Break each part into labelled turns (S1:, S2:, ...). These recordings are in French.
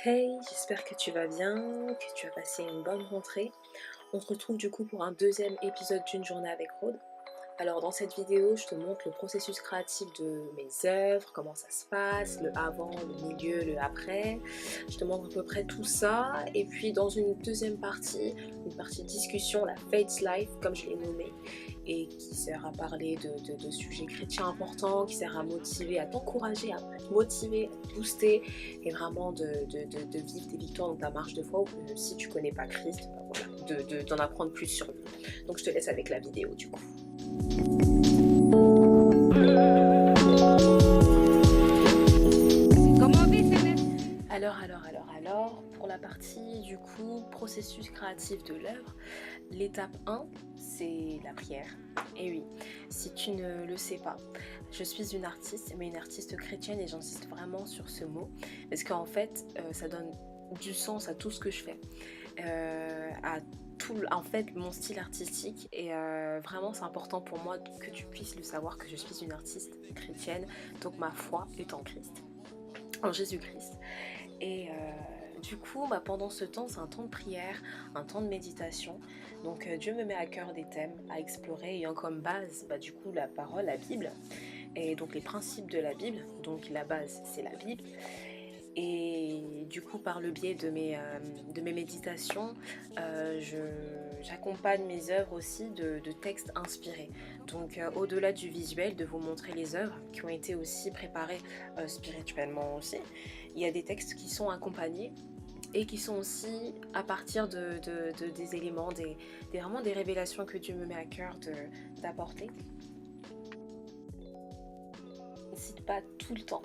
S1: Hey, j'espère que tu vas bien, que tu as passé une bonne rentrée. On se retrouve du coup pour un deuxième épisode d'une journée avec Rhodes. Alors dans cette vidéo, je te montre le processus créatif de mes œuvres, comment ça se passe, le avant, le milieu, le après. Je te montre à peu près tout ça. Et puis dans une deuxième partie, une partie discussion, la Faith Life, comme je l'ai nommé, et qui sert à parler de sujets chrétiens importants, qui sert à motiver, à t'encourager, à te motiver, à te booster, et vraiment de vivre tes victoires dans ta marche de foi, ou que si tu connais pas Christ, ben voilà, d'en apprendre plus sur lui. Donc je te laisse avec la vidéo du coup. Alors, pour la partie du coup, processus créatif de l'œuvre, l'étape 1, c'est la prière. Et oui, si tu ne le sais pas, je suis une artiste, mais une artiste chrétienne et j'insiste vraiment sur ce mot, parce qu'en fait, ça donne du sens à tout ce que je fais, à tout, en fait, mon style artistique, et vraiment c'est important pour moi que tu puisses le savoir que je suis une artiste chrétienne, donc ma foi est en Christ, en Jésus-Christ. Et du coup, pendant ce temps, c'est un temps de prière, un temps de méditation. Donc Dieu me met à cœur des thèmes à explorer, ayant comme base du coup la parole, la Bible, et donc les principes de la Bible. Donc la base, c'est la Bible. Et du coup, par le biais de mes méditations, j'accompagne mes œuvres aussi de textes inspirés. Donc au-delà du visuel, de vous montrer les œuvres qui ont été aussi préparées spirituellement aussi, il y a des textes qui sont accompagnés et qui sont aussi à partir des éléments, vraiment des révélations que Dieu me met à cœur d'apporter. Je ne cite pas tout le temps.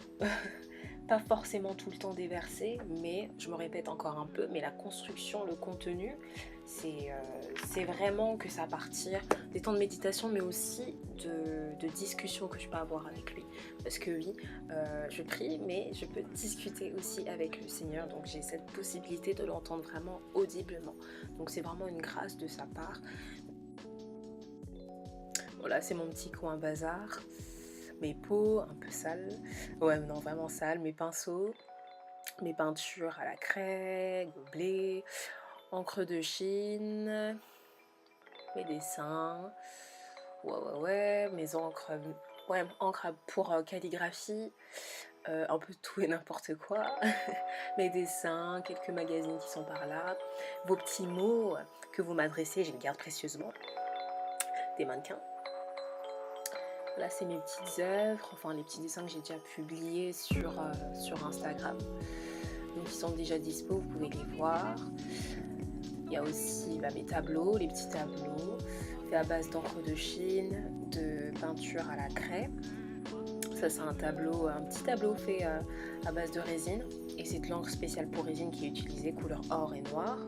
S1: Pas forcément tout le temps des versets, mais je me répète encore un peu, mais la construction, le contenu, c'est vraiment que ça partir des temps de méditation, mais aussi de discussions que je peux avoir avec lui. Parce que oui, je prie, mais je peux discuter aussi avec le Seigneur, donc j'ai cette possibilité de l'entendre vraiment audiblement. Donc c'est vraiment une grâce de sa part. Voilà, c'est mon petit coin bazar. Mes pots un peu sales, ouais non vraiment sales, mes pinceaux, mes peintures à la craie, gobelet, encre de Chine, mes dessins, ouais, mes encres, ouais, encre pour calligraphie, un peu tout et n'importe quoi, mes dessins, quelques magazines qui sont par là, vos petits mots que vous m'adressez, je les garde précieusement, des mannequins. Là, c'est mes petites œuvres, enfin les petits dessins que j'ai déjà publiés sur Instagram. Donc ils sont déjà dispo, vous pouvez les voir. Il y a aussi mes tableaux, les petits tableaux, faits à base d'encre de Chine, de peinture à la craie. Ça c'est un petit tableau fait à base de résine. Et c'est de l'encre spéciale pour résine qui est utilisée, couleur or et noir.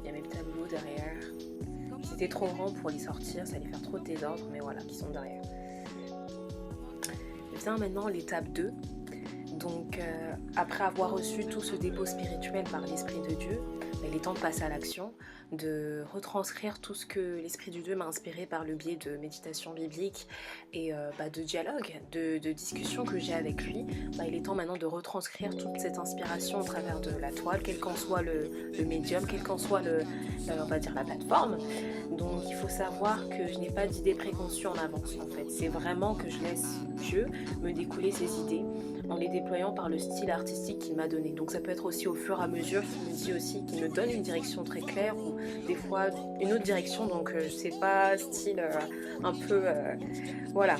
S1: Il y a mes tableaux derrière. C'était trop grand pour les sortir, ça allait faire trop de désordre, mais voilà, qui sont derrière. Vient maintenant l'étape 2. Donc après avoir reçu tout ce dépôt spirituel par l'Esprit de Dieu, il est temps de passer à l'action, de retranscrire tout ce que l'Esprit de Dieu m'a inspiré par le biais de méditation biblique et de dialogue, de discussion que j'ai avec lui. Il est temps maintenant de retranscrire toute cette inspiration au travers de la toile, quel qu'en soit le médium, quel qu'en soit on va dire la plateforme. Donc il faut savoir que je n'ai pas d'idées préconçues en avance en fait. C'est vraiment que je laisse Dieu me découler ses idées en les déployant par le style artistique qu'il m'a donné. Donc ça peut être aussi au fur et à mesure qu'il me dit aussi, qu'il me donne une direction très claire ou des fois une autre direction, donc je sais pas, style un peu, voilà,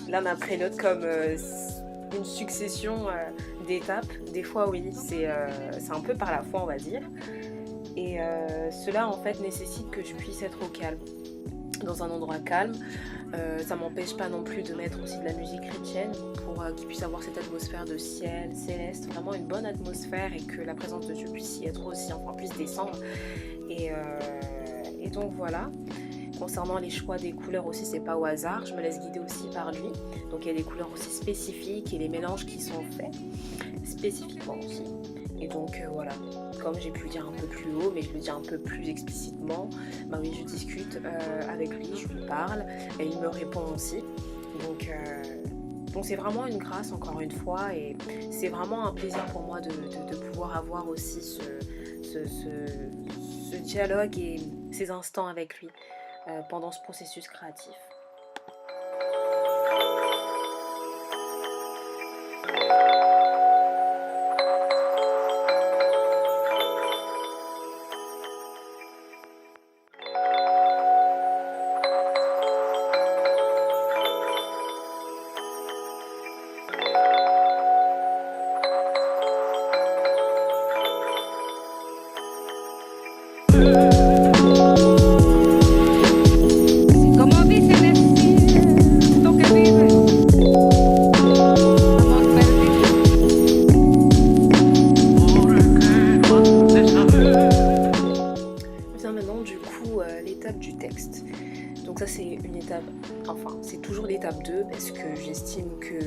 S1: l'un après l'autre comme une succession d'étapes. Des fois oui, c'est un peu par la foi on va dire. Et cela en fait nécessite que je puisse être au calme, dans un endroit calme. Ça m'empêche pas non plus de mettre aussi de la musique chrétienne pour qu'il puisse avoir cette atmosphère de ciel, céleste, vraiment une bonne atmosphère et que la présence de Dieu puisse y être aussi, enfin puisse descendre. Et donc voilà. Concernant les choix des couleurs aussi, c'est pas au hasard, je me laisse guider aussi par lui. Donc il y a des couleurs aussi spécifiques et les mélanges qui sont faits spécifiquement aussi. Et donc voilà, comme j'ai pu le dire un peu plus haut, mais je le dis un peu plus explicitement, bah oui, je discute avec lui, je lui parle, et il me répond aussi. Donc c'est vraiment une grâce encore une fois, et c'est vraiment un plaisir pour moi de pouvoir avoir aussi ce dialogue et ces instants avec lui pendant ce processus créatif.
S2: Como dicen es lo que vive, amor perdido.
S1: Vient maintenant du coup l'étape du texte. Donc ça c'est une étape, enfin c'est toujours l'étape 2 parce que j'estime que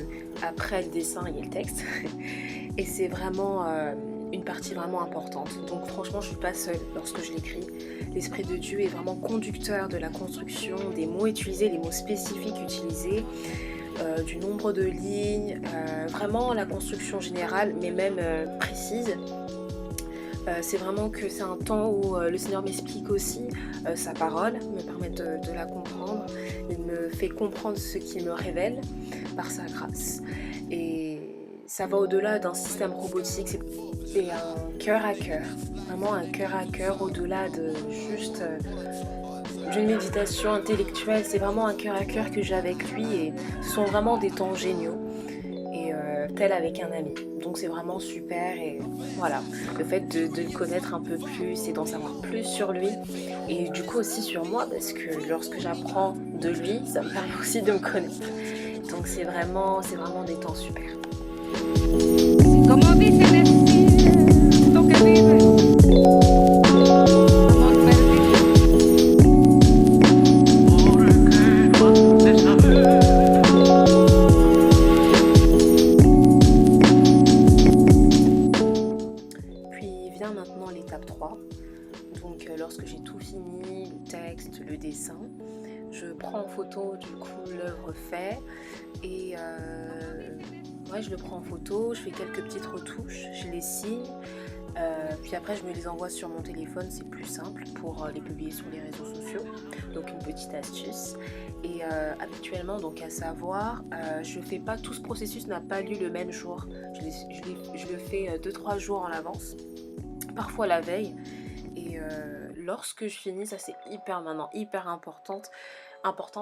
S1: après le dessin il y a le texte et c'est vraiment une partie vraiment importante. Donc franchement je suis pas seule lorsque je l'écris. L'Esprit de Dieu est vraiment conducteur de la construction, des mots utilisés, les mots spécifiques utilisés, du nombre de lignes, vraiment la construction générale mais même précise. C'est vraiment que c'est un temps où le Seigneur m'explique aussi sa parole, me permet de la comprendre. Il me fait comprendre ce qu'il me révèle par sa grâce. Et ça va au-delà d'un système robotique, c'est un cœur à cœur. Vraiment un cœur à cœur au-delà de juste d'une méditation intellectuelle. C'est vraiment un cœur à cœur que j'ai avec lui et ce sont vraiment des temps géniaux. Et tel avec un ami. Donc c'est vraiment super et voilà, le fait de le connaître un peu plus et d'en savoir plus sur lui et du coup aussi sur moi parce que lorsque j'apprends de lui, ça me permet aussi de me connaître. Donc c'est vraiment des temps super.
S2: Como dicen es lo que vive, amor perdido.
S1: Puis vient maintenant l'étape 3. Donc lorsque j'ai tout fini, le texte, le dessin, je prends en photo du coup l'œuvre faite et ouais, je le prends en photo, je fais quelques petites retouches, je les signe, puis après je me les envoie sur mon téléphone, c'est plus simple pour les publier sur les réseaux sociaux, donc une petite astuce. Et habituellement, donc à savoir, je fais pas, tout ce processus n'a pas lieu le même jour, je le fais 2-3 jours en avance, parfois la veille. Et lorsque je finis, ça c'est hyper maintenant, hyper important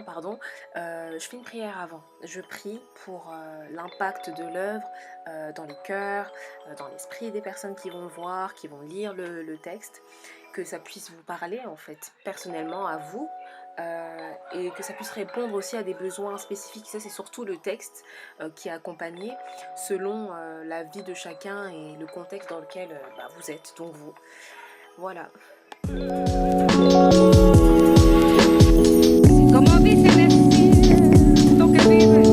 S1: pardon, je fais une prière avant. Je prie pour l'impact de l'œuvre dans les cœurs, dans l'esprit des personnes qui vont le voir, qui vont lire le texte, que ça puisse vous parler en fait personnellement à vous. Et que ça puisse répondre aussi à des besoins spécifiques. Ça c'est surtout le texte qui est accompagné selon la vie de chacun et le contexte dans lequel vous êtes, donc vous. Voilà.
S2: Como dicen es lo que vive,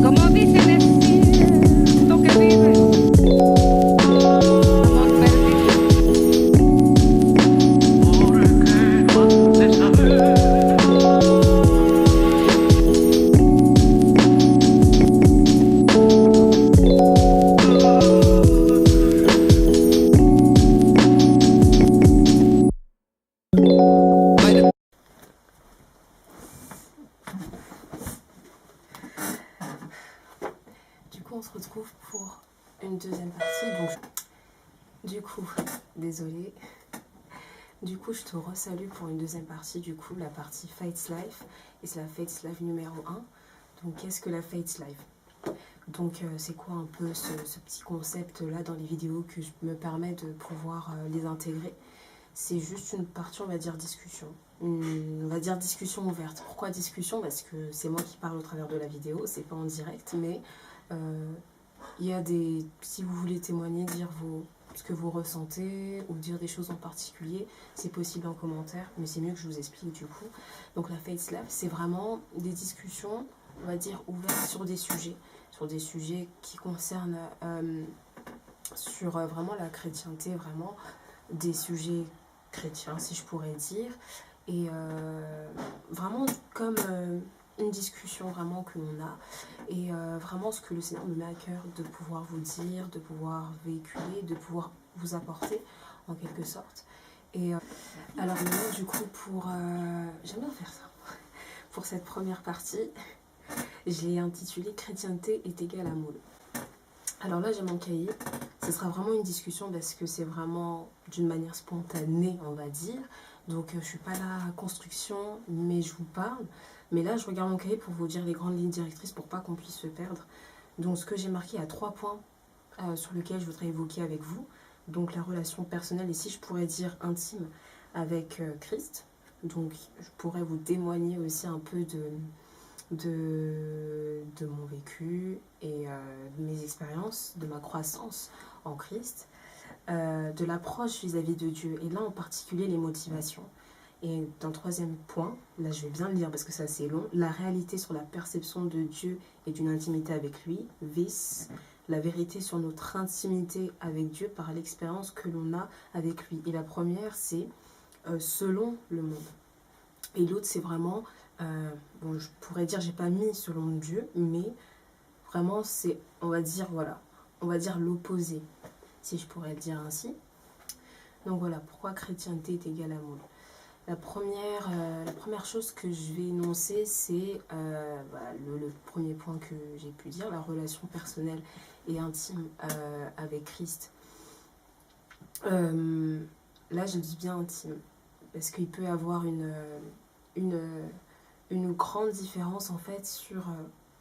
S2: amor Como dicen es lo que vive, amor
S1: Du coup, on se retrouve pour une deuxième partie. Du coup, désolée. Du coup, je te resalue pour une deuxième partie. Du coup, la partie Faith's Life. Et c'est la Faith's Life numéro 1. Donc, qu'est-ce que la Faith's Life? Donc, c'est quoi un peu ce petit concept-là dans les vidéos que je me permets de pouvoir les intégrer?
S3: c'est juste une partie, on va dire, discussion. On va dire discussion ouverte. Pourquoi discussion? Parce que c'est moi qui parle au travers de la vidéo, c'est pas en direct, mais il y a des... Si vous voulez témoigner, dire ce que vous ressentez ou dire des choses en particulier, c'est possible en commentaire, mais c'est mieux que je vous explique du coup. Donc la Faith Lab, c'est vraiment des discussions, on va dire, ouvertes sur des sujets qui concernent sur vraiment la chrétienté, vraiment des sujets chrétiens, si je pourrais dire, et vraiment comme une discussion vraiment que l'on a, et vraiment ce que le Seigneur me met à cœur de pouvoir vous dire, de pouvoir véhiculer, de pouvoir vous apporter en quelque sorte. Et alors maintenant du coup j'aime bien faire ça. Pour cette première partie, j'ai intitulé Chrétienté est égale à moule. Alors là j'ai mon cahier, ce sera vraiment une discussion parce que c'est vraiment d'une manière spontanée on va dire. Donc je suis pas là à construction mais je vous parle. Mais là je regarde mon cahier pour vous dire les grandes lignes directrices pour pas qu'on puisse se perdre. Donc ce que j'ai marqué, il y a 3 points sur lesquels je voudrais évoquer avec vous. Donc la relation personnelle et si je pourrais dire intime avec Christ. Donc je pourrais vous témoigner aussi un peu de mon vécu et de mes expériences, de ma croissance en Christ, de l'approche vis-à-vis de Dieu et là en particulier les motivations. Et dans le 3e point, là je vais bien le lire parce que c'est assez long, la réalité sur la perception de Dieu et d'une intimité avec lui, vis, la vérité sur notre intimité avec Dieu par l'expérience que l'on a avec lui. Et la première c'est selon le monde. Et l'autre c'est vraiment, bon je pourrais dire j'ai pas mis selon Dieu, mais vraiment c'est, on va dire voilà, on va dire l'opposé, si je pourrais le dire ainsi. Donc voilà, pourquoi chrétienté est égale à moule. La première chose que je vais énoncer, c'est le premier point que j'ai pu dire, la relation personnelle et intime avec Christ. Là, je dis bien intime, parce qu'il peut y avoir une grande différence en fait sur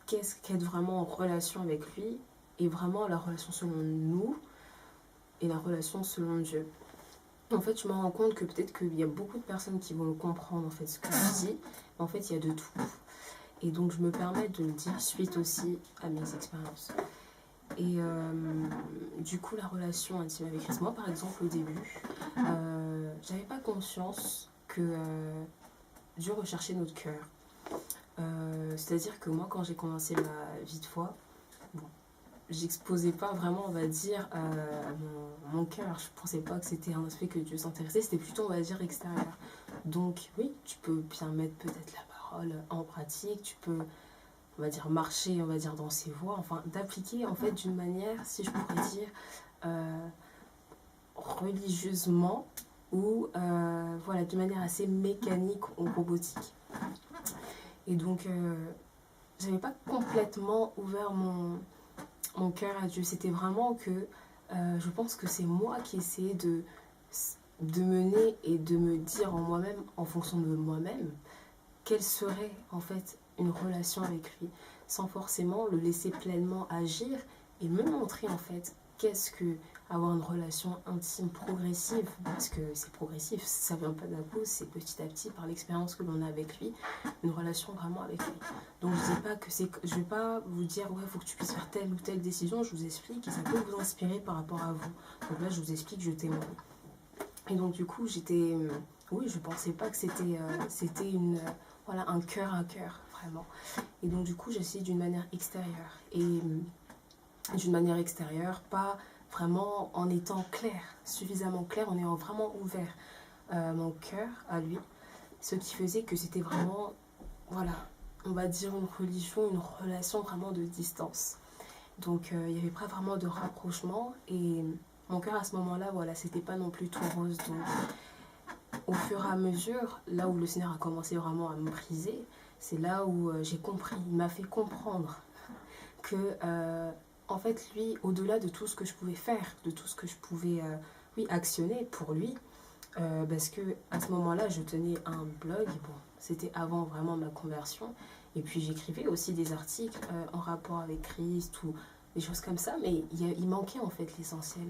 S3: qu'est-ce qu'être vraiment en relation avec lui et vraiment la relation selon nous et la relation selon Dieu. En fait, je me rends compte que peut-être qu'il y a beaucoup de personnes qui vont comprendre en fait ce que je dis, mais en fait, il y a de tout. Et donc, je me permets de le dire suite aussi à mes expériences. Et du coup, la relation intime avec Christ. Moi, par exemple, au début, j'avais pas conscience que Dieu recherchait notre cœur. C'est-à-dire que moi, quand j'ai commencé ma vie de foi, bon, j'exposais pas vraiment, on va dire, mon cœur. Je pensais pas que c'était un aspect que Dieu s'intéressait, c'était plutôt, on va dire, extérieur. Donc, oui, tu peux bien mettre peut-être la parole en pratique, tu peux, on va dire, marcher, on va dire, dans ses voies, enfin, d'appliquer, en fait, d'une manière, si je pourrais dire, religieusement ou, voilà, d'une manière assez mécanique ou robotique. Et donc, j'avais pas complètement ouvert mon cœur à Dieu. C'était vraiment que je pense que c'est moi qui essayais de mener et de me dire en moi-même, en fonction de moi-même, quelle serait en fait une relation avec lui, sans forcément le laisser pleinement agir et me montrer en fait qu'est-ce que avoir une relation intime progressive, parce que c'est progressif, ça vient pas d'un coup, c'est petit à petit par l'expérience que l'on a avec lui, une relation vraiment avec lui. Donc je dis pas que je vais pas vous dire ouais faut que tu puisses faire telle ou telle décision, je vous explique et ça peut vous inspirer par rapport à vous. Donc là je vous explique, je témoigne. Et donc du coup j'étais, oui je pensais pas que c'était une voilà un cœur à cœur vraiment. Et donc du coup j'essayais d'une manière extérieure et d'une manière extérieure, pas vraiment en étant clair, suffisamment clair, en ayant vraiment ouvert mon cœur à lui, ce qui faisait que c'était vraiment, voilà, on va dire une religion, une relation vraiment de distance. Donc il n'y avait pas vraiment de rapprochement et mon cœur à ce moment-là, voilà, c'était pas non plus tout rose. Donc au fur et à mesure, là où le Seigneur a commencé vraiment à me briser, c'est là où j'ai compris, il m'a fait comprendre que en fait lui, au-delà de tout ce que je pouvais faire, de tout ce que je pouvais oui, actionner pour lui, parce que à ce moment-là je tenais un blog, bon, c'était avant vraiment ma conversion, et puis j'écrivais aussi des articles en rapport avec Christ ou des choses comme ça, mais il manquait en fait l'essentiel.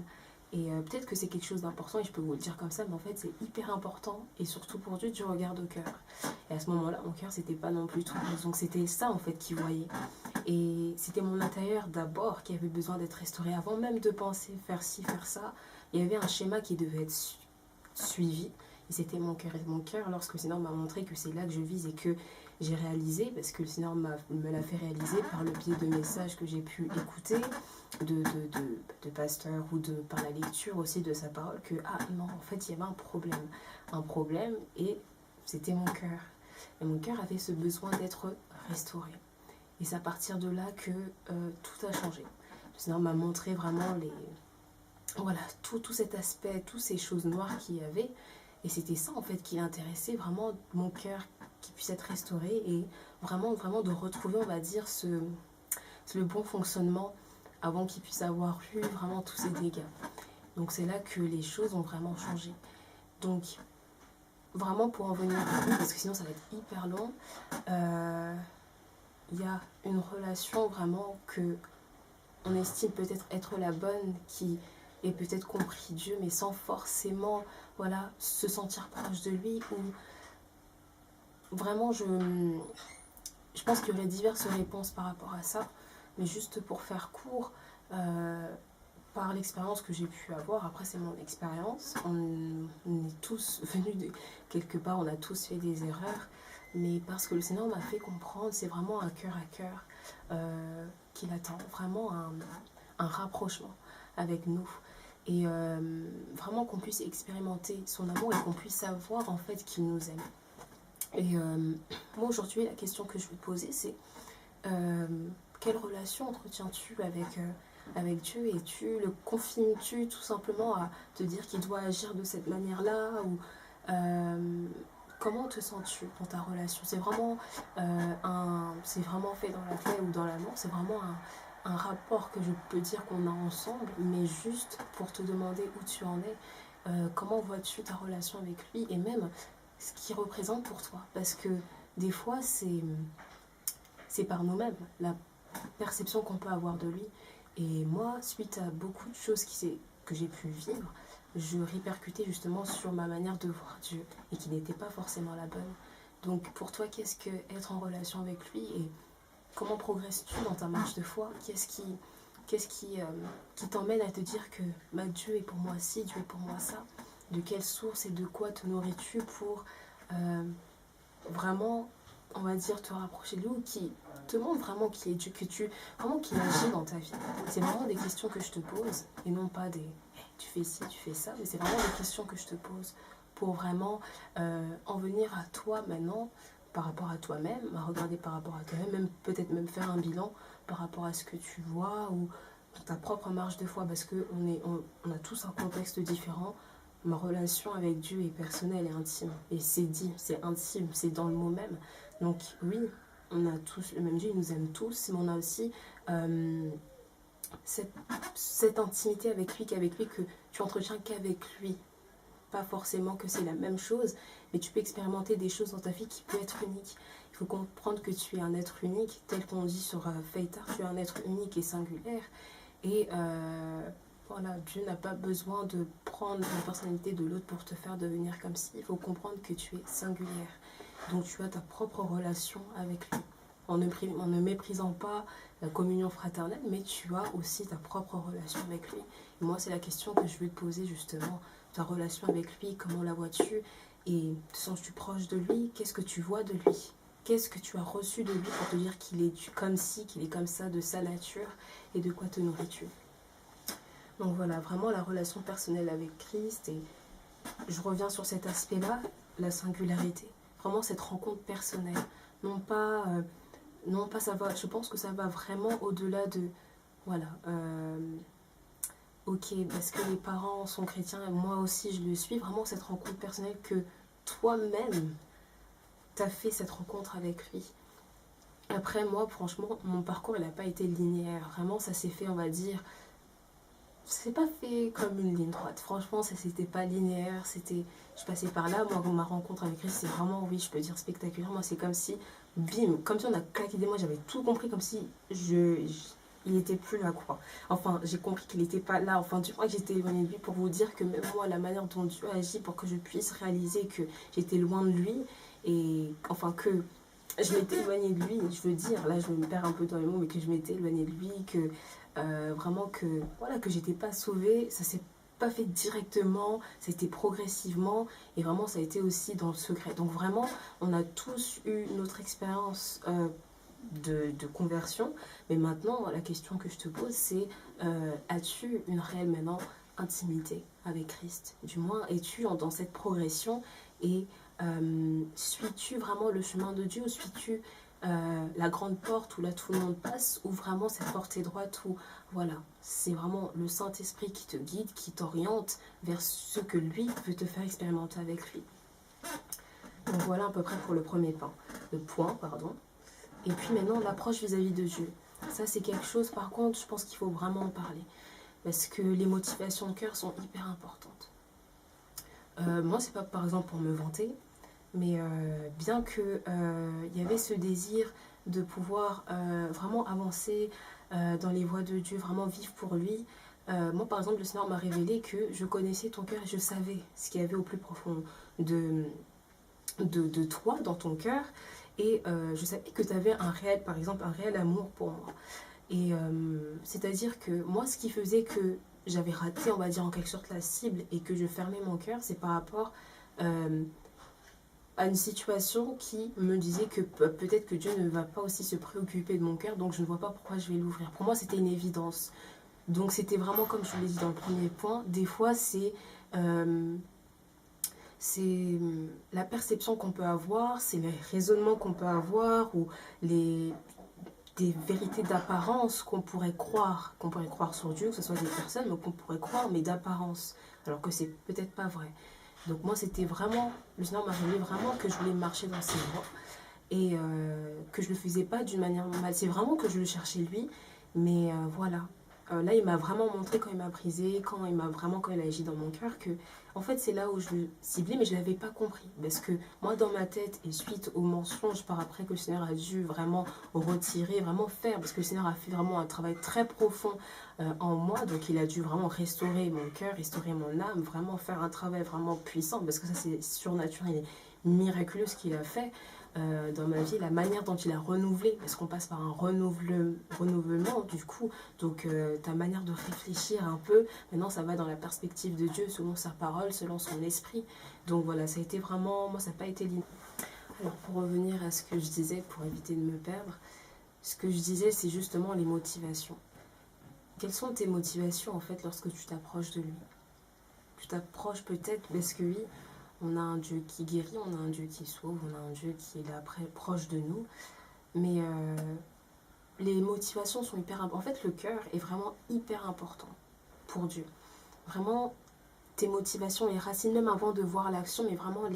S3: Et peut-être que c'est quelque chose d'important et je peux vous le dire comme ça, mais en fait c'est hyper important et surtout pour Dieu, Dieu regarde au cœur. Et à ce moment-là, mon cœur c'était pas non plus tout rose. Donc c'était ça en fait qu'il voyait. Et c'était mon intérieur d'abord qui avait besoin d'être restauré avant même de penser faire ci, faire ça. Il y avait un schéma qui devait être suivi et c'était mon cœur. Et mon cœur, lorsque le Seigneur m'a montré que c'est là que je vise et que j'ai réalisé, parce que le Seigneur me l'a fait réaliser par le biais de messages que j'ai pu écouter, de pasteurs ou par la lecture aussi de sa parole, que ah non, en fait il y avait un problème et c'était mon cœur. Et mon cœur avait ce besoin d'être restauré. Et c'est à partir de là que tout a changé. Le Seigneur m'a montré vraiment voilà, tout cet aspect, toutes ces choses noires qu'il y avait. Et c'était ça en fait qui l'intéressait, vraiment mon cœur qui puisse être restauré et vraiment de retrouver, on va dire, le bon fonctionnement avant qu'il puisse avoir eu vraiment tous ces dégâts. Donc c'est là que les choses ont vraiment changé. Donc vraiment pour en venir à bout, parce que sinon ça va être hyper long, il y a une relation vraiment que on estime peut-être être la bonne, qui est peut-être compris Dieu, mais sans forcément voilà, se sentir proche de lui. Ou vraiment je pense qu'il y aurait diverses réponses par rapport à ça, mais juste pour faire court, par l'expérience que j'ai pu avoir, après c'est mon expérience, on est tous venus de quelque part, on a tous fait des erreurs, mais parce que le Seigneur m'a fait comprendre, c'est vraiment un cœur à cœur qu'il attend, vraiment un rapprochement avec nous. Et vraiment qu'on puisse expérimenter son amour et qu'on puisse savoir en fait qu'il nous aime. Et moi aujourd'hui la question que je vais te poser c'est quelle relation entretiens-tu avec Dieu et tu le confines-tu tout simplement à te dire qu'il doit agir de cette manière-là ou comment te sens-tu dans ta relation? C'est vraiment c'est vraiment fait dans la paix ou dans l'amour, c'est vraiment un rapport que je peux dire qu'on a ensemble, mais juste pour te demander où tu en es, comment vois-tu ta relation avec lui et même ce qu'il représente pour toi, parce que des fois c'est par nous-mêmes la perception qu'on peut avoir de lui. Et moi, suite à beaucoup de choses que j'ai pu vivre, je répercutais justement sur ma manière de voir Dieu et qui n'était pas forcément la bonne. Donc pour toi, qu'est-ce que être en relation avec lui et comment progresses-tu dans ta marche de foi? Qu'est-ce qui t'emmène à te dire que Dieu est pour moi ci, Dieu est pour moi ça? De quelle source et de quoi te nourris-tu pour vraiment, on va dire, te rapprocher de lui, ou qui te montre vraiment qui est Dieu, vraiment qu'il agit dans ta vie? C'est vraiment des questions que je te pose et non pas des tu fais ci, tu fais ça, mais c'est vraiment des questions que je te pose pour vraiment en venir à toi maintenant, par rapport à toi-même, à regarder par rapport à toi-même, même peut-être même faire un bilan par rapport à ce que tu vois ou ta propre marche de foi, parce qu'on a tous un contexte différent. Ma relation avec Dieu est personnelle et intime, et c'est dit, c'est intime, c'est dans le mot même. Donc oui, on a tous le même Dieu, il nous aime tous, mais on a aussi cette intimité avec lui, que tu entretiens qu'avec lui. Pas forcément que c'est la même chose, mais tu peux expérimenter des choses dans ta vie qui peuvent être uniques. Il faut comprendre que tu es un être unique, tel qu'on dit sur Feitar, tu es un être unique et singulière. Et voilà, Dieu n'a pas besoin de prendre la personnalité de l'autre pour te faire devenir comme si. Il faut comprendre que tu es singulière. Donc tu as ta propre relation avec lui. En ne méprisant pas la communion fraternelle, mais tu as aussi ta propre relation avec lui. Et moi, c'est la question que je veux te poser justement. Ta relation avec lui, comment la vois-tu? Et te sens-tu proche de lui? Qu'est-ce que tu vois de lui? Qu'est-ce que tu as reçu de lui pour te dire qu'il est comme ci, qu'il est comme ça, de sa nature? Et de quoi te nourris-tu? Donc voilà, vraiment la relation personnelle avec Christ. Et je reviens sur cet aspect-là, la singularité. Vraiment cette rencontre personnelle. Non pas ça va, je pense que ça va vraiment au-delà de... Voilà. Ok, parce que les parents sont chrétiens et moi aussi je le suis. Vraiment cette rencontre personnelle que toi-même t'as fait cette rencontre avec lui. Après moi, franchement, mon parcours il n'a pas été linéaire. Vraiment ça s'est fait, on va dire... C'est pas fait comme une ligne droite. Franchement, ça c'était pas linéaire. Je passais par là. Moi, ma rencontre avec Christ, c'est vraiment, oui, je peux dire spectaculaire. Moi, c'est comme si, bim, comme si on a claqué des mots. J'avais tout compris, comme si il était plus là, quoi. Enfin, j'ai compris qu'il n'était pas là. Enfin, du moins que j'étais éloignée de lui, pour vous dire que même moi, la manière dont Dieu agit pour que je puisse réaliser que j'étais loin de lui et enfin que je m'étais éloignée de lui, je veux dire, là je me perds un peu dans les mots, mais que je m'étais éloignée de lui, que vraiment que voilà, que j'étais pas sauvée, ça s'est pas fait directement, c'était progressivement et vraiment ça a été aussi dans le secret. Donc vraiment, on a tous eu notre expérience de conversion, mais maintenant la question que je te pose c'est as-tu une réelle maintenant intimité avec Christ? Du moins, es-tu dans cette progression et suis-tu vraiment le chemin de Dieu ou suis-tu la grande porte où là tout le monde passe ou vraiment cette porte étroite où voilà, c'est vraiment le Saint-Esprit qui te guide, qui t'oriente vers ce que lui veut te faire expérimenter avec lui. Donc voilà à peu près pour le premier point, pardon. Et puis maintenant l'approche vis-à-vis de Dieu. Ça c'est quelque chose par contre je pense qu'il faut vraiment en parler parce que les motivations de cœur sont hyper importantes. Moi c'est pas par exemple pour me vanter, mais bien que il y avait ce désir de pouvoir vraiment avancer dans les voies de Dieu, vraiment vivre pour lui. Moi, par exemple, le Seigneur m'a révélé que je connaissais ton cœur et je savais ce qu'il y avait au plus profond de toi, dans ton cœur. Et je savais que tu avais un réel, par exemple, un réel amour pour moi. Et c'est-à-dire que moi, ce qui faisait que j'avais raté, on va dire en quelque sorte, la cible et que je fermais mon cœur, c'est par rapport à une situation qui me disait que peut-être que Dieu ne va pas aussi se préoccuper de mon cœur, donc je ne vois pas pourquoi je vais l'ouvrir. Pour moi, c'était une évidence. Donc c'était vraiment comme je l'ai dit dans le premier point, des fois c'est la perception qu'on peut avoir, c'est les raisonnements qu'on peut avoir ou des vérités d'apparence qu'on pourrait croire sur Dieu, que ce soit des personnes, mais qu'on pourrait croire, mais d'apparence, alors que c'est peut-être pas vrai. Donc moi c'était vraiment, le Seigneur m'a révélé vraiment que je voulais marcher dans ses voies et que je le faisais pas d'une manière normale. C'est vraiment que je le cherchais lui, mais voilà. Là il m'a vraiment montré quand il m'a brisé, quand il a agi dans mon cœur que en fait c'est là où je le ciblais mais je l'avais pas compris. Parce que moi dans ma tête et suite aux mensonges par après que le Seigneur a dû vraiment retirer, vraiment faire, parce que le Seigneur a fait vraiment un travail très profond en moi, donc il a dû vraiment restaurer mon cœur, restaurer mon âme, vraiment faire un travail vraiment puissant, parce que ça c'est surnaturel et miraculeux ce qu'il a fait dans ma vie, la manière dont il a renouvelé, parce qu'on passe par un renouvellement du coup, donc ta manière de réfléchir un peu, maintenant ça va dans la perspective de Dieu, selon sa parole, selon son esprit, donc voilà, ça a été vraiment, moi ça n'a pas été linéaire. Alors pour revenir à ce que je disais, pour éviter de me perdre, ce que je disais c'est justement les motivations. Quelles sont tes motivations en fait lorsque tu t'approches de lui? Tu t'approches peut-être parce que oui, on a un Dieu qui guérit, on a un Dieu qui sauve, on a un Dieu qui est là proche de nous. Mais les motivations sont hyper importantes. En fait, le cœur est vraiment hyper important pour Dieu. Vraiment, tes motivations, les racines, même avant de voir l'action, mais vraiment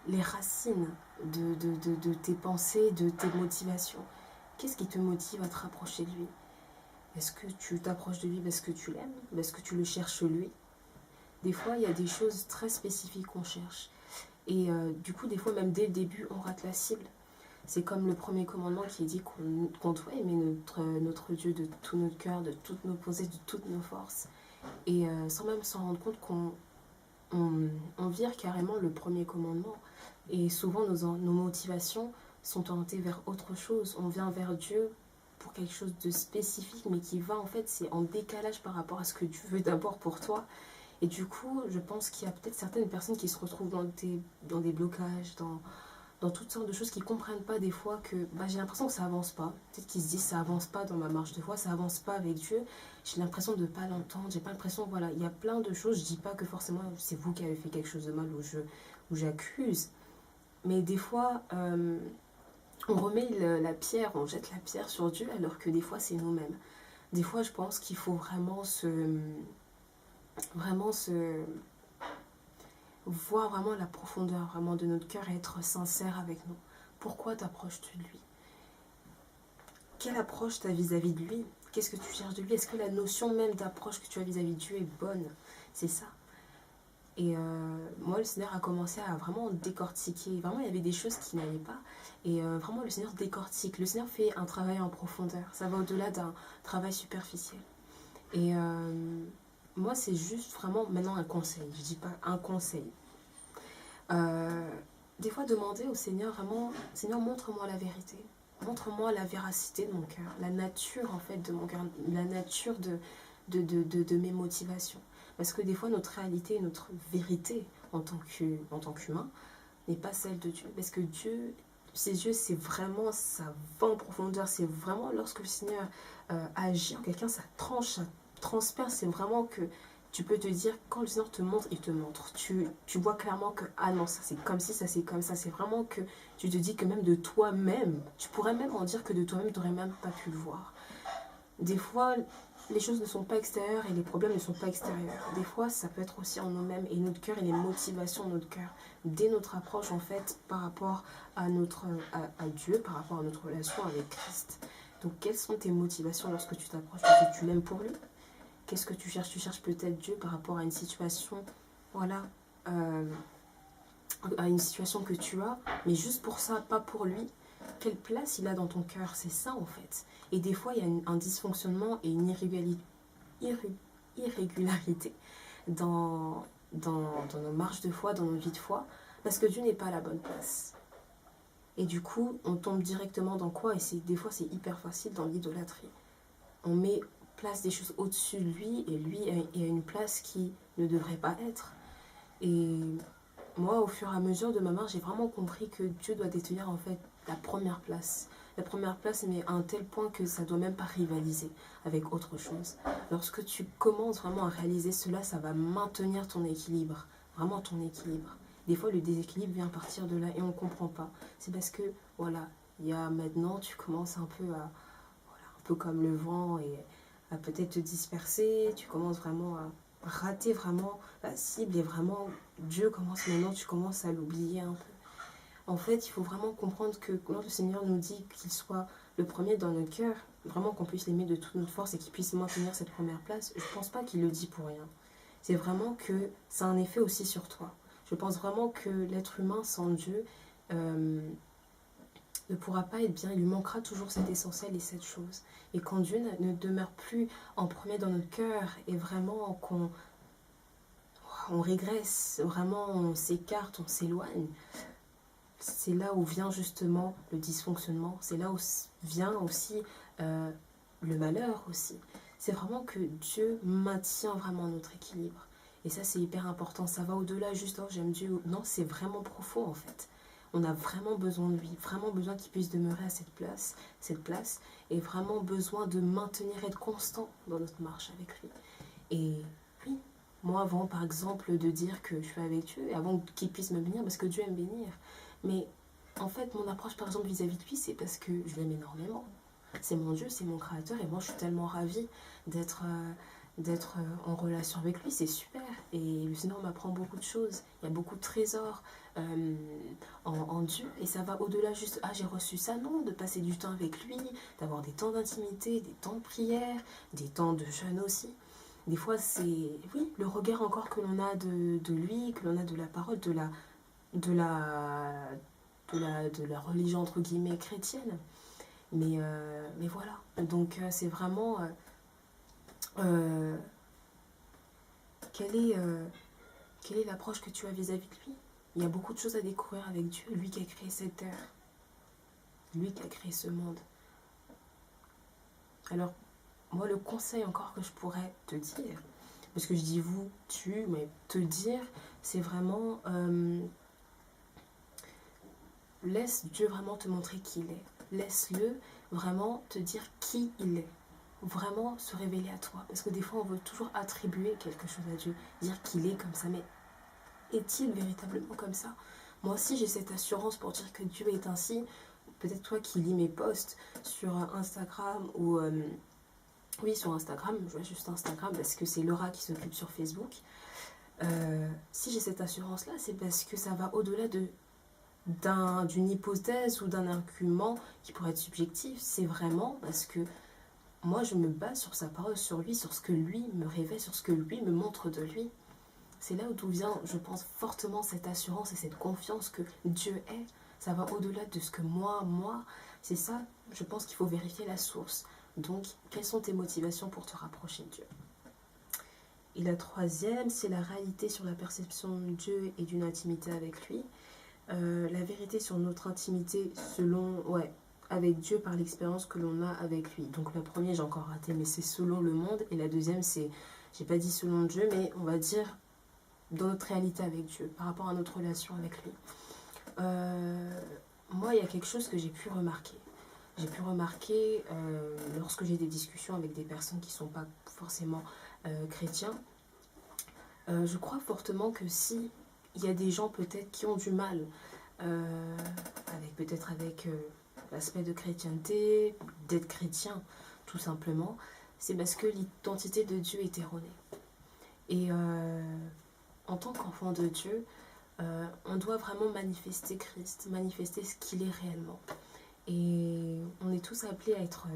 S3: les racines de tes pensées, de tes motivations. Qu'est-ce qui te motive à te rapprocher de lui? Est-ce que tu t'approches de lui parce que tu l'aimes? Parce que tu le cherches lui? Des fois, il y a des choses très spécifiques qu'on cherche. Et du coup, des fois, même dès le début, on rate la cible. C'est comme le premier commandement qui dit qu'on doit aimer notre Dieu de tout notre cœur, de toutes nos pensées, de toutes nos forces. Et sans même s'en rendre compte on vire carrément le premier commandement. Et souvent, nos motivations sont orientées vers autre chose. On vient vers Dieu pour quelque chose de spécifique, mais qui va, en fait, c'est en décalage par rapport à ce que Dieu veut d'abord pour toi. Et du coup, je pense qu'il y a peut-être certaines personnes qui se retrouvent dans des blocages, dans toutes sortes de choses qui ne comprennent pas des fois que j'ai l'impression que ça avance pas. Peut-être qu'ils se disent ça avance pas dans ma marche de foi, ça avance pas avec Dieu. J'ai l'impression de ne pas l'entendre, j'ai pas l'impression, voilà, il y a plein de choses. Je dis pas que forcément c'est vous qui avez fait quelque chose de mal ou j'accuse. Mais des fois, on remet la pierre, on jette la pierre sur Dieu alors que des fois c'est nous-mêmes. Des fois, je pense qu'il faut vraiment se voir vraiment la profondeur vraiment de notre cœur et être sincère avec nous. Pourquoi t'approches-tu de lui? Quelle approche tu as vis-à-vis de lui? Qu'est-ce que tu cherches de lui? Est-ce que la notion même d'approche que tu as vis-à-vis de Dieu est bonne? C'est ça. Et moi, le Seigneur a commencé à vraiment décortiquer. Vraiment, il y avait des choses qui n'allaient pas. Et vraiment, le Seigneur décortique. Le Seigneur fait un travail en profondeur. Ça va au-delà d'un travail superficiel. Et moi, c'est juste vraiment maintenant un conseil. Je dis pas un conseil. Euh, des fois, demander au Seigneur vraiment, Seigneur, montre-moi la vérité. Montre-moi la véracité de mon cœur, la nature en fait de mon cœur, la nature de mes motivations. Parce que des fois, notre réalité, notre vérité en tant qu'humain n'est pas celle de Dieu. Parce que Dieu, ses yeux, c'est vraiment, ça va en profondeur. C'est vraiment lorsque le Seigneur agit en quelqu'un, ça tranche, ça transperce. C'est vraiment que tu peux te dire, quand le Seigneur te montre, il te montre. Tu vois clairement que, ah non, ça c'est comme ci, ça c'est comme ça. C'est vraiment que tu te dis que même de toi-même, tu pourrais même en dire que de toi-même, tu n'aurais même pas pu le voir. Des fois, les choses ne sont pas extérieures et les problèmes ne sont pas extérieurs. Des fois, ça peut être aussi en nous-mêmes et notre cœur et les motivations de notre cœur. Dès notre approche, en fait, par rapport à Dieu, par rapport à notre relation avec Christ. Donc, quelles sont tes motivations lorsque tu t'approches? Parce que tu l'aimes pour lui. Qu'est-ce que tu cherches? Tu cherches peut-être Dieu par rapport à une situation, voilà, à une situation que tu as, mais juste pour ça, pas pour lui. Quelle place il a dans ton cœur? C'est ça, en fait. Et des fois, il y a un dysfonctionnement et une irrégularité dans nos marches de foi, dans nos vies de foi, parce que Dieu n'est pas à la bonne place. Et du coup, on tombe directement dans quoi? Et des fois, c'est hyper facile dans l'idolâtrie. On met place des choses au-dessus de lui, et lui a une place qui ne devrait pas être. Et moi, au fur et à mesure de ma marche, j'ai vraiment compris que Dieu doit détenir en fait la première place. La première place, mais à un tel point que ça ne doit même pas rivaliser avec autre chose. Lorsque tu commences vraiment à réaliser cela, ça va maintenir ton équilibre, vraiment ton équilibre. Des fois, le déséquilibre vient partir de là et on ne comprend pas. C'est parce que, voilà, il y a maintenant, tu commences un peu à, voilà, un peu comme le vent et à peut-être te disperser, tu commences vraiment à rater vraiment la cible et vraiment Dieu commence maintenant, tu commences à l'oublier un peu. En fait, il faut vraiment comprendre que quand le Seigneur nous dit qu'il soit le premier dans notre cœur, vraiment qu'on puisse l'aimer de toute notre force et qu'il puisse maintenir cette première place, je ne pense pas qu'il le dit pour rien. C'est vraiment que ça a un effet aussi sur toi. Je pense vraiment que l'être humain sans Dieu ne pourra pas être bien, il lui manquera toujours cet essentiel et cette chose. Et quand Dieu ne demeure plus en premier dans notre cœur et vraiment qu'on régresse, vraiment on s'écarte, on s'éloigne, c'est là où vient justement le dysfonctionnement, c'est là où vient aussi le malheur aussi. C'est vraiment que Dieu maintient vraiment notre équilibre. Et ça c'est hyper important, ça va au-delà juste oh, j'aime Dieu. Non, c'est vraiment profond en fait. On a vraiment besoin de lui, vraiment besoin qu'il puisse demeurer à cette place, et vraiment besoin de maintenir, être constant dans notre marche avec lui. Et oui, moi avant par exemple de dire que je suis avec Dieu, et avant qu'il puisse me bénir, parce que Dieu aime bénir, mais en fait mon approche par exemple vis-à-vis de lui, c'est parce que je l'aime énormément. C'est mon Dieu, c'est mon créateur, et moi je suis tellement ravie d'être en relation avec lui, c'est super. Et le Seigneur m'apprend beaucoup de choses, il y a beaucoup de trésors en Dieu, et ça va au-delà juste ah j'ai reçu ça, non, de passer du temps avec lui, d'avoir des temps d'intimité, des temps de prière, des temps de jeûne aussi. Des fois c'est oui le regard encore que l'on a de lui, que l'on a de la parole, de la religion entre guillemets chrétienne, mais voilà, donc c'est vraiment quelle est l'approche que tu as vis-à-vis de lui? Il y a beaucoup de choses à découvrir avec Dieu, lui qui a créé cette terre, lui qui a créé ce monde. Alors, moi, le conseil encore que je pourrais te dire, parce que je dis vous, tu, mais te dire, c'est vraiment laisse Dieu vraiment te montrer qui il est. Laisse-le vraiment te dire qui il est. Vraiment se révéler à toi. Parce que des fois, on veut toujours attribuer quelque chose à Dieu, dire qu'il est comme ça, mais est-il véritablement comme ça? Moi aussi, j'ai cette assurance pour dire que Dieu est ainsi. Peut-être toi qui lis mes posts sur Instagram ou... oui, sur Instagram, je vois juste Instagram parce que c'est Laura qui s'occupe sur Facebook. Si j'ai cette assurance-là, c'est parce que ça va au-delà d'une hypothèse ou d'un argument qui pourrait être subjectif. C'est vraiment parce que moi, je me base sur sa parole, sur lui, sur ce que lui me révèle, sur ce que lui me montre de lui. C'est là d'où vient, je pense, fortement cette assurance et cette confiance que Dieu est. Ça va au-delà de ce que moi, c'est ça, je pense qu'il faut vérifier la source. Donc, quelles sont tes motivations pour te rapprocher de Dieu? Et la troisième, c'est la réalité sur la perception de Dieu et d'une intimité avec lui. La vérité sur notre intimité avec Dieu par l'expérience que l'on a avec lui. Donc, le premier, j'ai encore raté, mais c'est selon le monde. Et la deuxième, c'est, j'ai pas dit selon Dieu, mais on va dire dans notre réalité avec Dieu, par rapport à notre relation avec lui. Moi, il y a quelque chose que j'ai pu remarquer. J'ai pu remarquer lorsque j'ai des discussions avec des personnes qui ne sont pas forcément chrétiens. Je crois fortement que si il y a des gens peut-être qui ont du mal avec l'aspect de chrétienté, d'être chrétien tout simplement, c'est parce que l'identité de Dieu est erronée. Et en tant qu'enfant de Dieu, on doit vraiment manifester Christ, manifester ce qu'il est réellement. Et on est tous appelés à être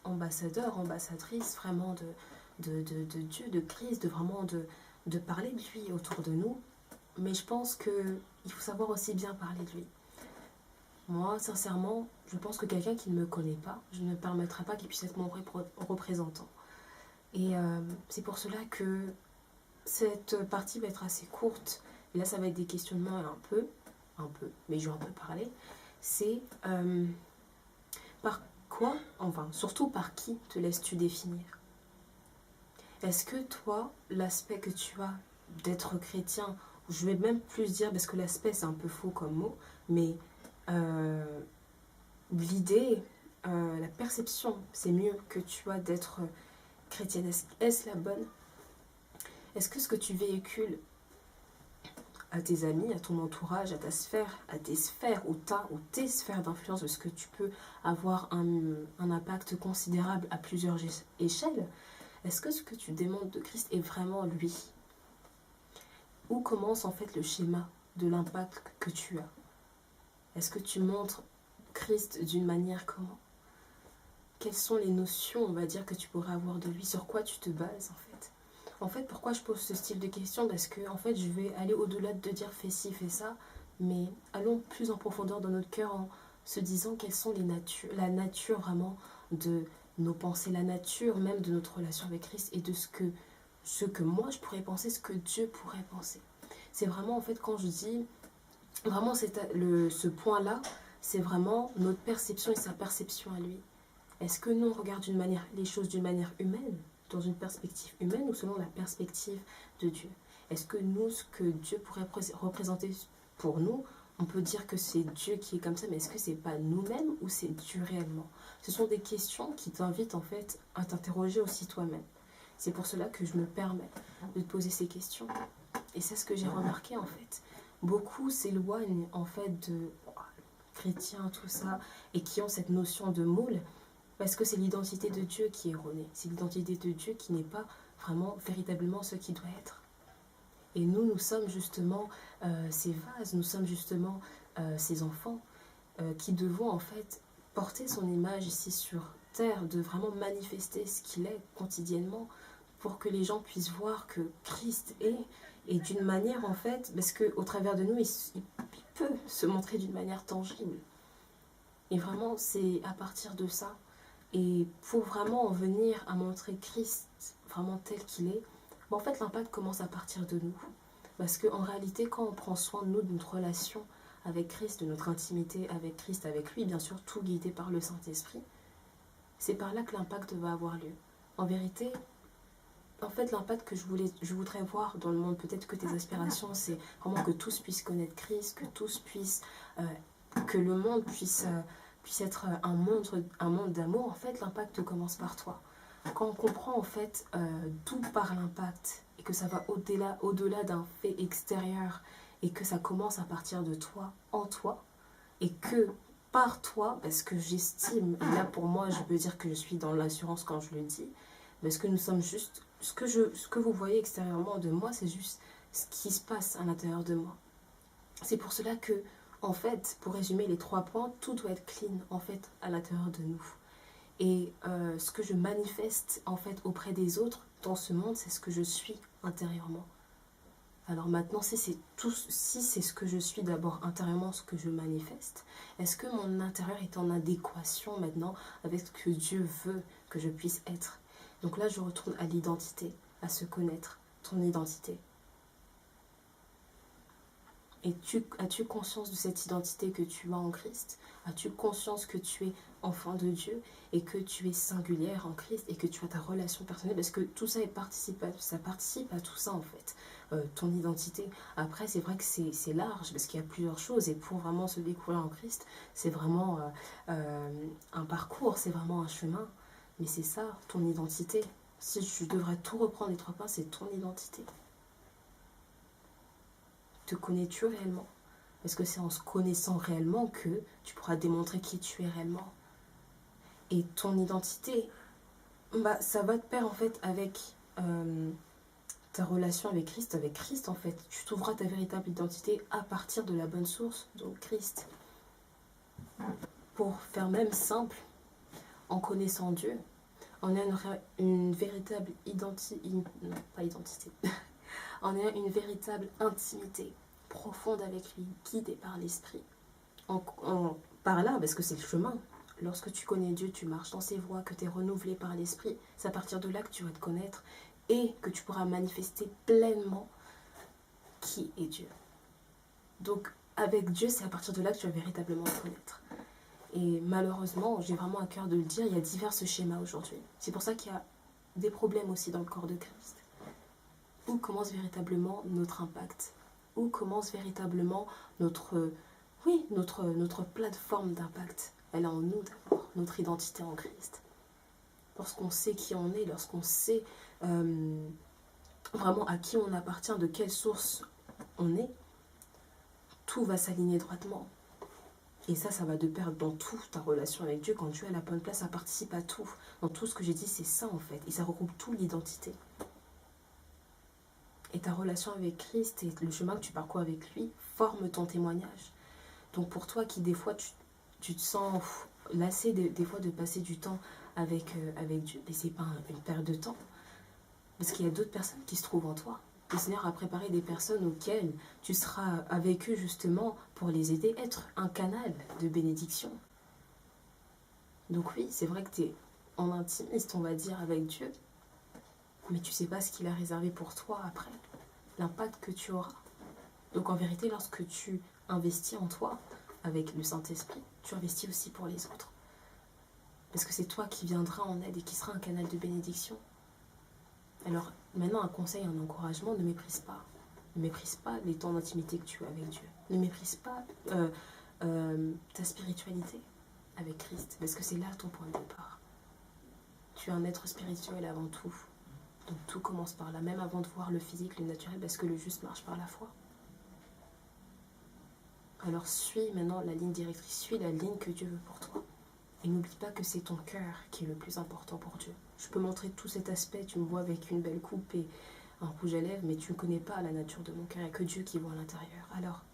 S3: ambassadeurs, ambassadrices vraiment de Dieu, de Christ, de parler de lui autour de nous. Mais je pense qu'il faut savoir aussi bien parler de lui. Moi, sincèrement, je pense que quelqu'un qui ne me connaît pas, je ne me permettrai pas qu'il puisse être mon représentant. Et c'est pour cela que cette partie va être assez courte. Et là, ça va être des questionnements un peu, mais je vais un peu parler. C'est par quoi, enfin, surtout par qui te laisses-tu définir? Est-ce que toi, l'aspect que tu as d'être chrétien, je vais même plus dire, parce que l'aspect c'est un peu faux comme mot, mais l'idée, la perception, c'est mieux que tu as d'être chrétienne. Est-ce la bonne? Est-ce que ce que tu véhicules à tes amis, à ton entourage, à ta sphère, à tes sphères ou tes sphères d'influence, parce que tu peux avoir un impact considérable à plusieurs échelles, est-ce que ce que tu démontres de Christ est vraiment lui? Où commence en fait le schéma de l'impact que tu as? Est-ce que tu montres Christ d'une manière comment? Quelles sont les notions, on va dire, que tu pourrais avoir de lui? Sur quoi tu te bases en fait? En fait, pourquoi je pose ce style de questions? Parce que en fait, je vais aller au-delà de dire fais ci, fais ça, mais allons plus en profondeur dans notre cœur en se disant quelles sont la nature vraiment de nos pensées, la nature même de notre relation avec Christ et de ce que moi je pourrais penser, ce que Dieu pourrait penser. C'est vraiment en fait quand je dis vraiment ce point-là, c'est vraiment notre perception et sa perception à lui. Est-ce que nous on regarde les choses d'une manière humaine, dans une perspective humaine ou selon la perspective de Dieu? Est-ce que nous, ce que Dieu pourrait représenter pour nous, on peut dire que c'est Dieu qui est comme ça, mais est-ce que c'est pas nous-mêmes ou c'est Dieu réellement? Ce sont des questions qui t'invitent en fait à t'interroger aussi toi-même. C'est pour cela que je me permets de te poser ces questions. Et c'est ce que j'ai remarqué en fait. Beaucoup s'éloignent en fait de chrétiens, tout ça, et qui ont cette notion de moule, parce que c'est l'identité de Dieu qui est erronée. C'est l'identité de Dieu qui n'est pas vraiment, véritablement ce qui doit être. Et nous sommes justement ces vases, nous sommes justement ces enfants qui devons en fait porter son image ici sur terre, de vraiment manifester ce qu'il est quotidiennement pour que les gens puissent voir que Christ est, et d'une manière en fait, parce qu'au travers de nous, il peut se montrer d'une manière tangible. Et vraiment, c'est à partir de ça. Et pour vraiment en venir à montrer Christ vraiment tel qu'il est, en fait l'impact commence à partir de nous. Parce qu'en réalité, quand on prend soin de nous, de notre relation avec Christ, de notre intimité avec Christ, avec lui, bien sûr, tout guidé par le Saint-Esprit, c'est par là que l'impact va avoir lieu. En vérité, en fait, l'impact que je voudrais voir dans le monde, peut-être que tes aspirations, c'est vraiment que tous puissent connaître Christ, que tous puissent, que le monde puisse être un monde d'amour. En fait, l'impact commence par toi. Quand on comprend en fait d'où part l'impact et que ça va au-delà d'un fait extérieur et que ça commence à partir de toi, en toi, et que par toi, parce que j'estime, et là pour moi je peux dire que je suis dans l'assurance quand je le dis, parce que nous sommes juste, ce que vous voyez extérieurement de moi, c'est juste ce qui se passe à l'intérieur de moi. C'est pour cela que, en fait, pour résumer les 3 points, tout doit être clean en fait à l'intérieur de nous. Et ce que je manifeste en fait auprès des autres dans ce monde, c'est ce que je suis intérieurement. Alors maintenant, si c'est ce que je suis d'abord intérieurement, ce que je manifeste, est-ce que mon intérieur est en adéquation maintenant avec ce que Dieu veut que je puisse être? Donc là, je retourne à l'identité, à se connaître, ton identité. Et as-tu conscience de cette identité que tu as en Christ? As-tu conscience que tu es enfant de Dieu et que tu es singulière en Christ et que tu as ta relation personnelle? Parce que tout ça ça participe à tout ça en fait, ton identité. Après, c'est vrai que c'est large parce qu'il y a plusieurs choses et pour vraiment se découvrir en Christ, c'est vraiment un parcours, c'est vraiment un chemin. Mais c'est ça, ton identité. Si je devrais tout reprendre les 3 points, c'est ton identité. Te connais-tu réellement? Parce que c'est en se connaissant réellement que tu pourras démontrer qui tu es réellement. Et ton identité, ça va de pair en fait avec ta relation avec Christ en fait. Tu trouveras ta véritable identité à partir de la bonne source, donc Christ. Pour faire même simple, en connaissant Dieu, on a une véritable on a une véritable intimité profonde avec lui, guidée par l'esprit. Par là, parce que c'est le chemin. Lorsque tu connais Dieu, tu marches dans ses voies, que tu es renouvelé par l'esprit. C'est à partir de là que tu vas te connaître et que tu pourras manifester pleinement qui est Dieu. Donc, avec Dieu, c'est à partir de là que tu vas véritablement te connaître. Et malheureusement, j'ai vraiment à cœur de le dire, il y a divers schémas aujourd'hui. C'est pour ça qu'il y a des problèmes aussi dans le corps de Christ. Où commence véritablement notre impact? Où commence véritablement notre plateforme d'impact? Elle est en nous d'abord, notre identité en Christ. Lorsqu'on sait qui on est, lorsqu'on sait vraiment à qui on appartient, de quelle source on est, tout va s'aligner droitement. Et ça va de pair dans toute ta relation avec Dieu. Quand Dieu est à la bonne place, ça participe à tout. Dans tout ce que j'ai dit, c'est ça en fait. Et ça regroupe toute l'identité. Et ta relation avec Christ et le chemin que tu parcours avec lui forment ton témoignage. Donc pour toi qui des fois tu te sens lassé des fois de passer du temps avec Dieu, mais c'est pas une perte de temps. Parce qu'il y a d'autres personnes qui se trouvent en toi. Le Seigneur a préparé des personnes auxquelles tu seras avec eux justement pour les aider, être un canal de bénédiction. Donc oui, c'est vrai que tu es en intimiste, on va dire, avec Dieu, mais tu sais pas ce qu'il a réservé pour toi après, l'impact que tu auras. Donc en vérité, lorsque tu investis en toi, avec le Saint-Esprit, tu investis aussi pour les autres. Parce que c'est toi qui viendras en aide et qui sera un canal de bénédiction. Alors maintenant, un conseil, un encouragement, ne méprise pas. Ne méprise pas les temps d'intimité que tu as avec Dieu. Ne méprise pas ta spiritualité avec Christ, parce que c'est là ton point de départ. Tu es un être spirituel avant tout. Donc tout commence par là, même avant de voir le physique, le naturel, parce que le juste marche par la foi. Alors suis maintenant la ligne directrice, suis la ligne que Dieu veut pour toi. Et n'oublie pas que c'est ton cœur qui est le plus important pour Dieu. Je peux montrer tout cet aspect, tu me vois avec une belle coupe et un rouge à lèvres, mais tu ne connais pas la nature de mon cœur, il n'y a que Dieu qui voit à l'intérieur. Alors,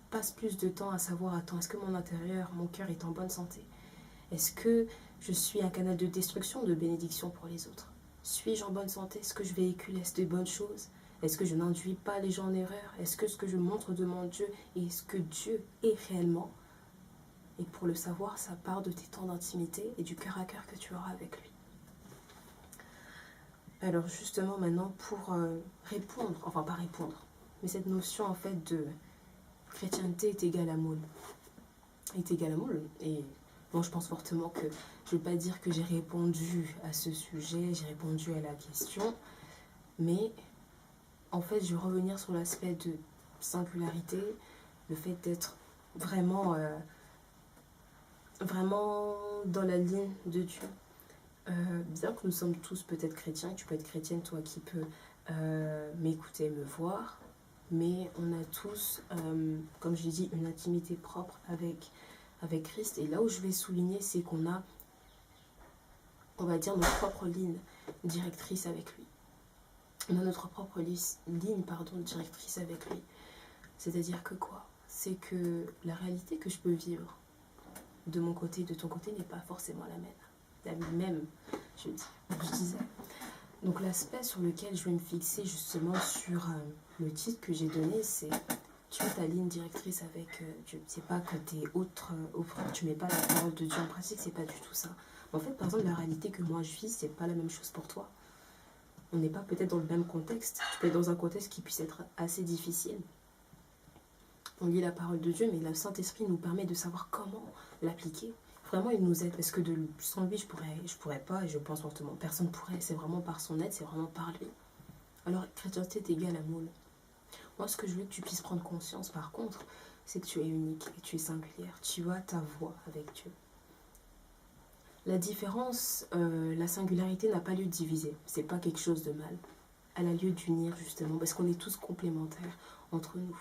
S3: passe plus de temps à savoir, attends, est-ce que mon intérieur, mon cœur est en bonne santé? Est-ce que je suis un canal de destruction, de bénédiction pour les autres? Suis-je en bonne santé? Est-ce que je véhicule des bonnes choses? Est-ce que je n'induis pas les gens en erreur? Est-ce que ce que je montre de mon Dieu est ce que Dieu est réellement? Et pour le savoir, ça part de tes temps d'intimité et du cœur à cœur que tu auras avec lui. Alors justement maintenant pour répondre, enfin pas répondre, mais cette notion en fait de chrétienté est égale à moule. Est égale à moule. Et bon, je pense fortement que je ne vais pas dire que j'ai répondu à ce sujet, j'ai répondu à la question, mais en fait je vais revenir sur l'aspect de singularité, le fait d'être vraiment dans la ligne de Dieu. Bien que nous sommes tous peut-être chrétiens, tu peux être chrétienne, toi qui peux m'écouter, me voir, mais on a tous, comme je l'ai dit, une intimité propre avec Christ. Et là où je vais souligner, c'est qu'on a, on va dire, notre propre ligne directrice avec lui. On a notre propre ligne directrice avec lui. C'est-à-dire que quoi? C'est que la réalité que je peux vivre de mon côté, de ton côté, n'est pas forcément la même. La même, je disais. Donc l'aspect sur lequel je vais me fixer justement sur le titre que j'ai donné, c'est tu as ta ligne directrice avec Dieu. C'est pas que tu es autre, tu mets pas la parole de Dieu en pratique, c'est pas du tout ça. En fait, par exemple, la réalité que moi je vis, c'est pas la même chose pour toi. On n'est pas peut-être dans le même contexte. Tu peux être dans un contexte qui puisse être assez difficile. On lit la parole de Dieu, mais le Saint-Esprit nous permet de savoir comment l'appliquer. Vraiment, il nous aide, parce que sans lui, je pourrais pas, et je pense fortement, personne ne pourrait. C'est vraiment par son aide, c'est vraiment par lui. Alors, chrétienté est égal à moule. Moi, ce que je veux que tu puisses prendre conscience, par contre, c'est que tu es unique et tu es singulière. Tu as ta voix avec Dieu. La différence, la singularité n'a pas lieu de diviser. C'est pas quelque chose de mal. Elle a lieu d'unir, justement, parce qu'on est tous complémentaires entre nous.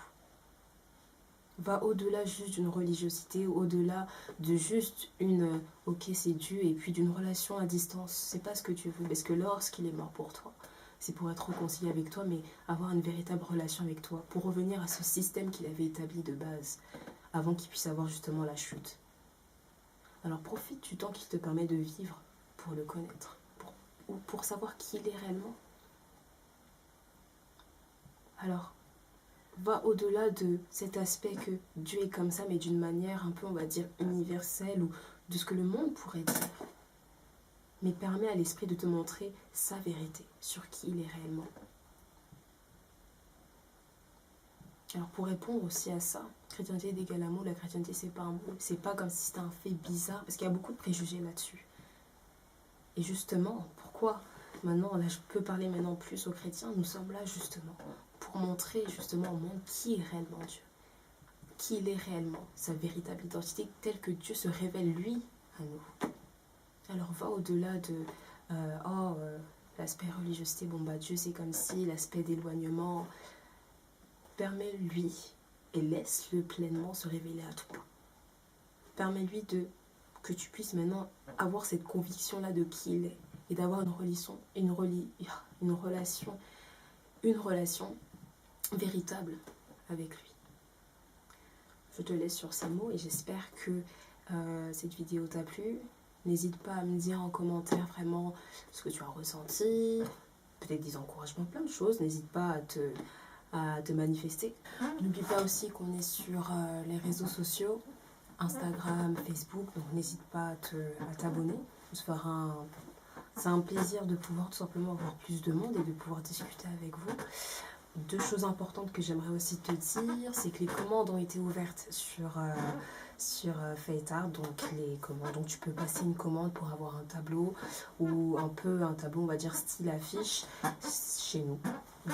S3: Va au-delà juste d'une religiosité, au-delà de juste une ok c'est Dieu et puis d'une relation à distance. C'est pas ce que tu veux, parce que lorsqu'il est mort pour toi, c'est pour être réconcilié avec toi, mais avoir une véritable relation avec toi, pour revenir à ce système qu'il avait établi de base, avant qu'il puisse avoir justement la chute. Alors profite du temps qu'il te permet de vivre pour le connaître, pour savoir qui il est réellement. Alors, va au-delà de cet aspect que Dieu est comme ça, mais d'une manière un peu, on va dire, universelle, ou de ce que le monde pourrait dire. Mais permet à l'esprit de te montrer sa vérité, sur qui il est réellement. Alors pour répondre aussi à ça, chrétienté est égal à mot, la chrétienté c'est pas un mot, c'est pas comme si c'était un fait bizarre, parce qu'il y a beaucoup de préjugés là-dessus. Et justement, pourquoi maintenant, là je peux parler maintenant plus aux chrétiens, nous sommes là justement pour montrer justement au monde qui est réellement Dieu, qui il est réellement, sa véritable identité telle que Dieu se révèle lui à nous. Alors va au-delà de l'aspect religiosité, bon bah Dieu c'est comme si, l'aspect d'éloignement, permets-lui et laisse-le pleinement se révéler à toi. Permets-lui que tu puisses maintenant avoir cette conviction-là de qui il est et d'avoir une relation véritable avec lui. Je te laisse sur ces mots et j'espère que cette vidéo t'a plu. N'hésite pas à me dire en commentaire vraiment ce que tu as ressenti, peut-être des encouragements, plein de choses. N'hésite pas à te manifester. N'oublie pas aussi qu'on est sur les réseaux sociaux, Instagram, Facebook, donc n'hésite pas à t'abonner. C'est un plaisir de pouvoir tout simplement avoir plus de monde et de pouvoir discuter avec vous. Deux choses importantes que j'aimerais aussi te dire, c'est que les commandes ont été ouvertes sur Faytard, donc tu peux passer une commande pour avoir un tableau ou un tableau on va dire style affiche chez nous.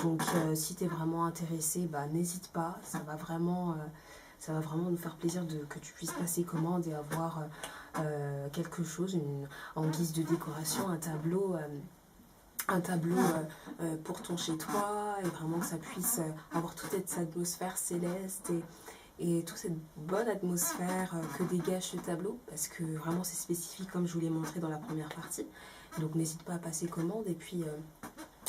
S3: Donc si tu es vraiment intéressé, n'hésite pas, ça va vraiment nous faire plaisir que tu puisses passer commande et avoir quelque chose en guise de décoration, un tableau pour ton chez toi, et vraiment que ça puisse avoir toute cette atmosphère céleste et toute cette bonne atmosphère que dégage ce tableau, parce que vraiment c'est spécifique comme je vous l'ai montré dans la première partie. Donc n'hésite pas à passer commande, et puis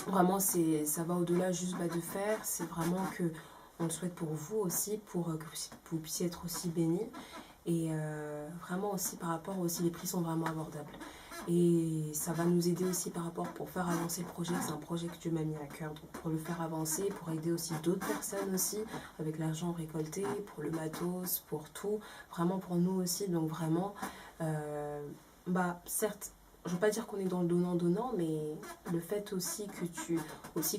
S3: vraiment ça va au-delà juste de faire, c'est vraiment que on le souhaite pour vous aussi, pour que vous puissiez être aussi bénis, et vraiment aussi par rapport aussi, les prix sont vraiment abordables. Et ça va nous aider aussi par rapport pour faire avancer le projet. C'est un projet que Dieu m'a mis à cœur. Donc pour le faire avancer, pour aider aussi d'autres personnes aussi, avec l'argent récolté, pour le matos, pour tout. Vraiment pour nous aussi. Donc vraiment, certes, je ne veux pas dire qu'on est dans le donnant-donnant, mais le fait aussi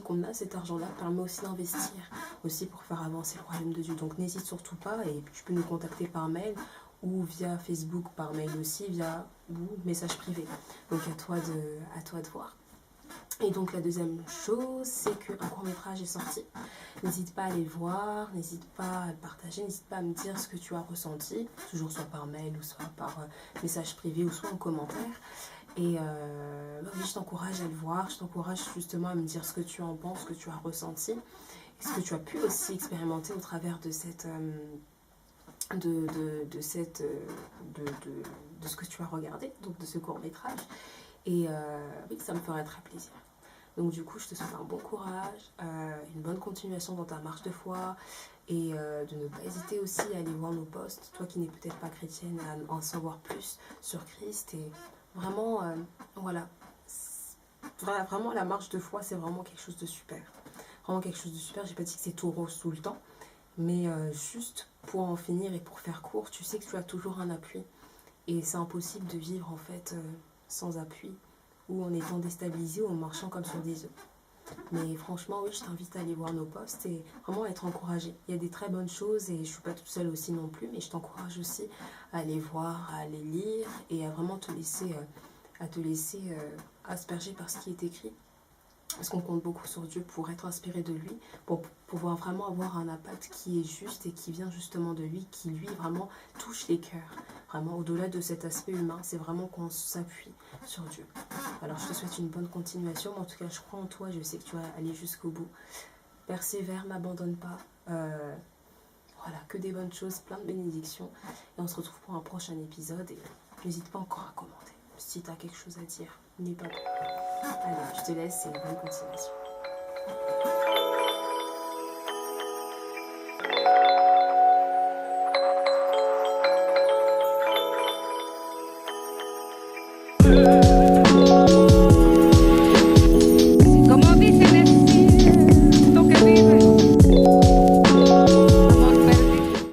S3: qu'on a cet argent-là permet aussi d'investir, aussi pour faire avancer le royaume de Dieu. Donc n'hésite surtout pas, et tu peux nous contacter par mail, ou via Facebook, par mail aussi, via message privé. Donc à toi de voir. Et donc la deuxième chose, c'est qu'un court-métrage est sorti. N'hésite pas à aller le voir, n'hésite pas à le partager, n'hésite pas à me dire ce que tu as ressenti, toujours soit par mail ou soit par message privé ou soit en commentaire. Et oui, je t'encourage à le voir, je t'encourage justement à me dire ce que tu en penses, ce que tu as ressenti, et ce que tu as pu aussi expérimenter au travers de cette... de ce que tu as regardé, donc de ce court-métrage. Et oui, ça me ferait très plaisir. Donc du coup, je te souhaite un bon courage, une bonne continuation dans ta marche de foi, et de ne pas hésiter aussi à aller voir nos posts, toi qui n'es peut-être pas chrétienne, à en savoir plus sur Christ. Et vraiment, voilà, Vraiment, la marche de foi, c'est vraiment quelque chose de super. Vraiment quelque chose de super. J'ai pas dit que c'est tout rose tout le temps. Mais juste pour en finir et pour faire court, tu sais que tu as toujours un appui. Et c'est impossible de vivre en fait sans appui, ou en étant déstabilisé, ou en marchant comme sur des œufs. Mais franchement, oui, je t'invite à aller voir nos posts et vraiment à être encouragé. Il y a des très bonnes choses et je ne suis pas toute seule aussi non plus, mais je t'encourage aussi à aller voir, à aller lire et à vraiment te laisser asperger par ce qui est écrit. Parce qu'on compte beaucoup sur Dieu pour être inspiré de lui, pour pouvoir vraiment avoir un impact qui est juste et qui vient justement de lui, qui lui vraiment touche les cœurs. Vraiment, au-delà de cet aspect humain, c'est vraiment qu'on s'appuie sur Dieu. Alors, je te souhaite une bonne continuation. En tout cas, je crois en toi, je sais que tu vas aller jusqu'au bout. Persévère, n'abandonne pas. Voilà, que des bonnes choses, plein de bénédictions. Et on se retrouve pour un prochain épisode. Et n'hésite pas encore à commenter. Si tu as quelque chose à dire, n'aie pas peur. Allez, je te laisse et bonne continuation.
S2: Thank you.